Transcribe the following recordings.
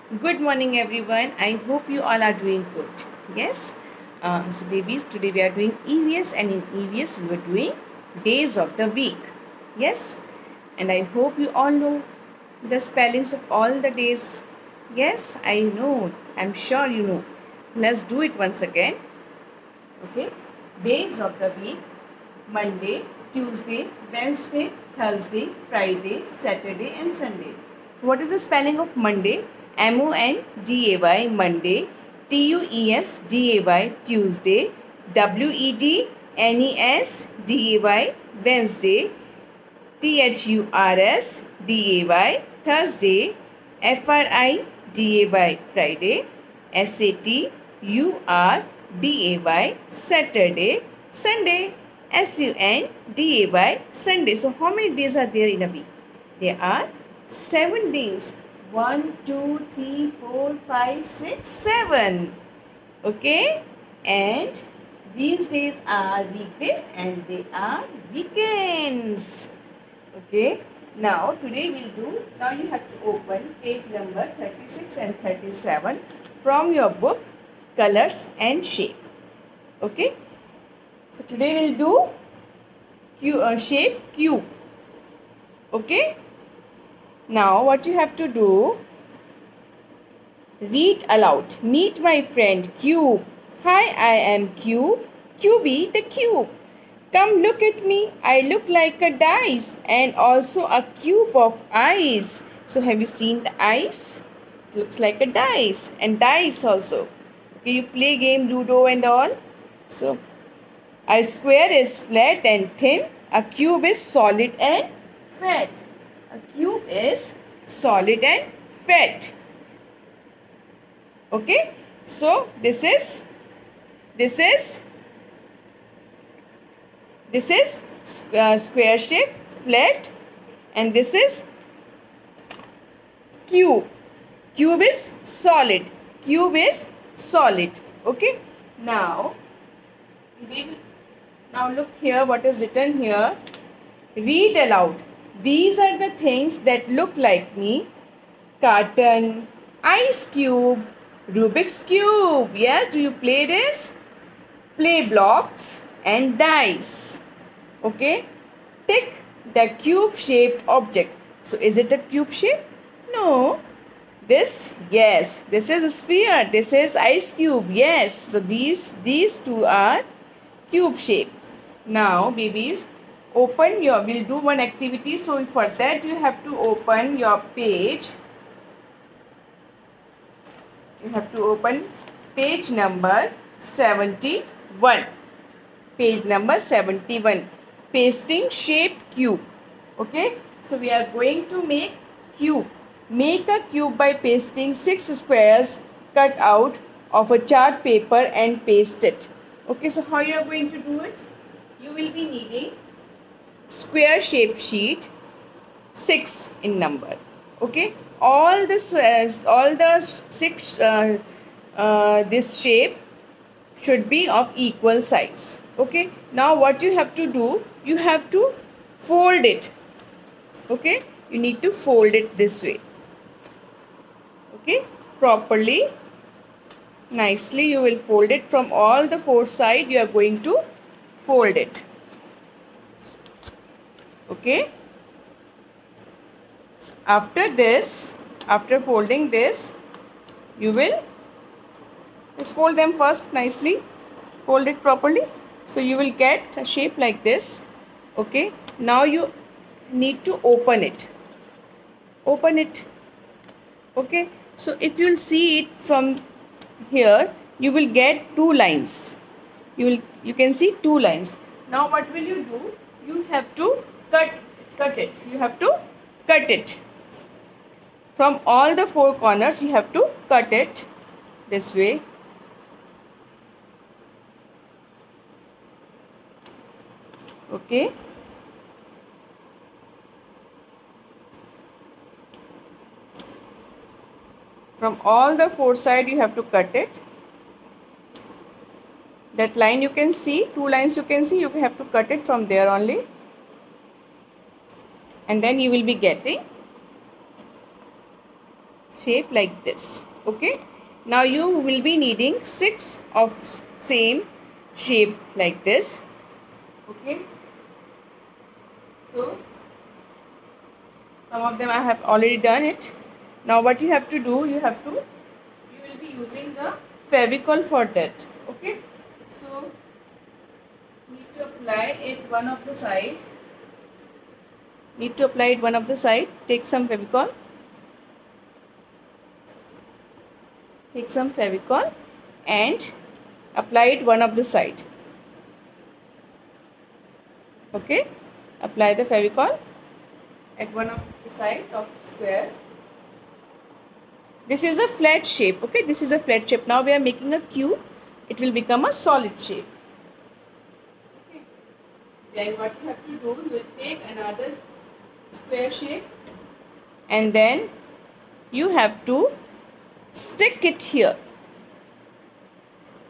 Good morning, everyone. I hope you all are doing good. Yes. So, babies, today we are doing EVS, and in EVS we were doing days of the week. Yes. And I hope you all know the spellings of all the days. Yes, I know. I'm sure you know. Let's do it once again. Okay. Days of the week: Monday, Tuesday, Wednesday, Thursday, Friday, Saturday, and Sunday. So, what is the spelling of Monday? Monday, Monday. Tuesday, Tuesday. Wednesday, Wednesday. Thursday, Thursday. Friday. Saturday, Sunday. Sunday. So how many days are there in a week? There are 7 days. 1, 2, 3, 4, 5, 6, 7. Okay? And these days are weekdays and they are weekends. Okay? Now today we'll do, now you have to open page number 36 and 37 from your book Colors and Shape. Okay? So today we'll do shape cube. Okay? Now what you have to do, read aloud. Meet my friend Cube. Hi, I am Cube. Cubey the cube. Come look at me. I look like a dice and also a cube of ice. So have you seen the ice? It looks like a dice and dice also. Okay, you play game Ludo and all. So a square is flat and thin. A cube is solid and fat. A cube is solid and fat. Okay. So this is square shape, flat, and this is cube. Cube is solid. Cube is solid. Okay. Now look here what is written here. Read aloud. These are the things that look like me. Carton, ice cube, Rubik's cube. Yes, do you play this? Play blocks and dice. Okay. Tick the cube shaped object. So is it a cube shape? No. Yes, this is a sphere. This is ice cube. Yes. So these two are cube shape. Now babies, we'll do one activity. So for that you have to open your page. You have to open page number 71. Page number 71. Pasting shaped cube. Okay. So we are going to make cube. Make a cube by pasting 6 squares cut out of a chart paper and paste it. Okay. So how you are going to do it? You will be needing square shape sheet 6 in number. Okay. All the 6 this shape should be of equal size. Okay. Now what you have to do, you have to fold it. Okay. You need to fold it this way. Okay. Properly, nicely you will fold it from all the 4 sides. You are going to fold it. Okay. After folding this, you will just fold them first nicely. Fold it properly. So you will get a shape like this. Okay. Now you need to open it. Open it. Okay. So if you will see it from here, you will get 2 lines. You can see 2 lines. Now what will you do? You have to cut it. You have to cut it. From all the 4 corners, you have to cut it this way. Okay. From all the 4 sides, you have to cut it. That line you can see, 2 lines you can see, you have to cut it from there only. And then you will be getting shape like this. Okay, now you will be needing 6 of same shape like this. Okay, so some of them I have already done it. Now what you have to do, you will be using the Fevicol for that. Okay, so need to apply it one of the side. Take some Fevicol. And apply it one of the side. Okay, apply the Fevicol at one of the side of square. This is a flat shape. Okay, this is a flat shape. Now we are making a cube. It will become a solid shape. Okay. Then what you have to do, you will take another square shape and then you have to stick it here.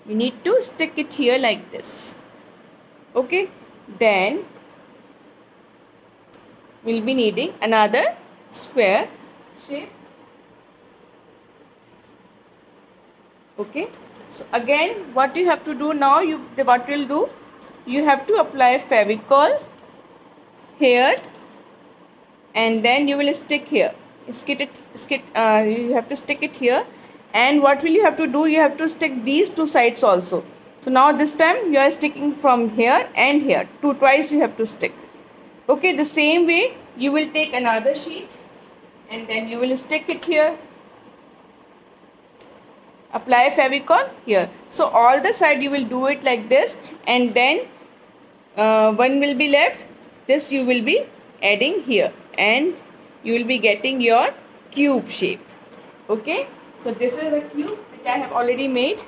You need to stick it here like this. Okay, then we'll be needing another square shape. Okay, so again what you have to do now, you have to apply Fevicol here and then you will stick here. You have to stick it here, and what will you have to do, you have to stick these two sides also. So now this time you are sticking from here and here, twice you have to stick. Okay, the same way you will take another sheet and then you will stick it here, apply Fevicol here. So all the side you will do it like this, and then one will be left. This you will be adding here and you will be getting your cube shape. Okay, so this is a cube which I have already made.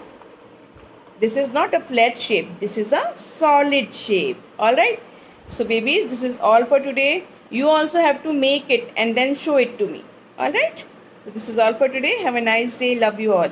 This is not a flat shape, this is a solid shape. Alright, so babies, this is all for today. You also have to make it and then show it to me. Alright, so this is all for today. Have a nice day. Love you all.